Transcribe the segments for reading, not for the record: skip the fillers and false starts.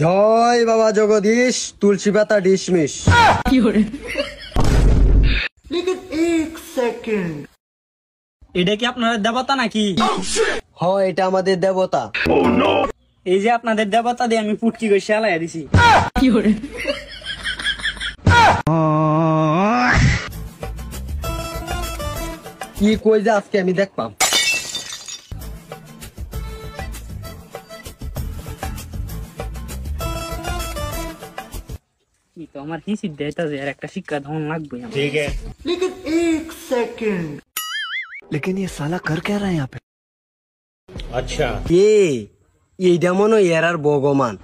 জয় বাবা জগদীশ, তুলসী পাতা ডিসমিস। এটা কি আপনাদের দেবতা নাকি? হ, এটা আমাদের দেবতা। এই যে আপনাদের দেবতা দিয়ে আমি পুটকি করে শেলাইয়া দিছি। কি কই যে আজকে আমি দেখলাম। কি তো আমার হিসি দেটা যে একটা শিক্ষা ধন লাগবে। ठीक है। लेकिन ये साला कर क्या रहा है यहाँ पे? अच्छा। এইটা মনে হয় এরার ভগবান।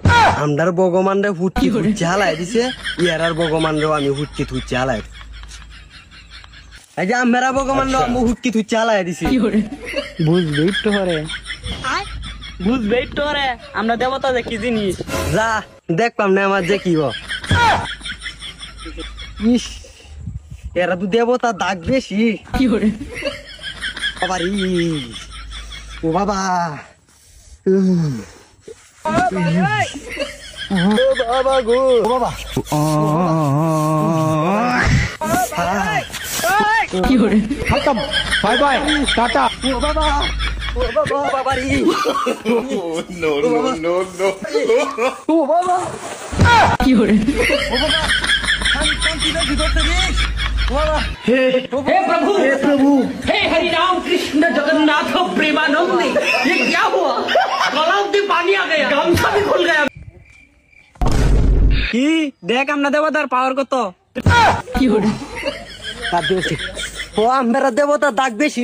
আমরার ভগবান রে হুটকি হুচ্ছে হালাই দিছে, এরার ভগবান রেও আমি হুটকি থুচ্ছে হালাই। এই যে আমরা ভগবান রে আমি হুটকি থুচ্ছে হালাই দিছি। বুঝবেই তো রে, বুঝবেই তো রে আমরা দেবতা যে কি জিনিস। যা দেখলাম না আমার যে কি ইস, এরা তো দেবতা দাগ বেশি। বাবা রে, ও বাবা, বাবা গো, বাবা खत्म, बाय बाय, टाटा। বাবা রে, No, no, no, no. ও বাবা, हे प्रभु, हे हरि राम कृष्ण जगन्नाथ प्रेमानंद, ये क्या हुआ? गलाव में पानी आ गया, गामछा भी खुल गया। কি দেখ আমরা দেবতার পাওয়ার কত। ও আমরা দেবতা দাগ বেশি।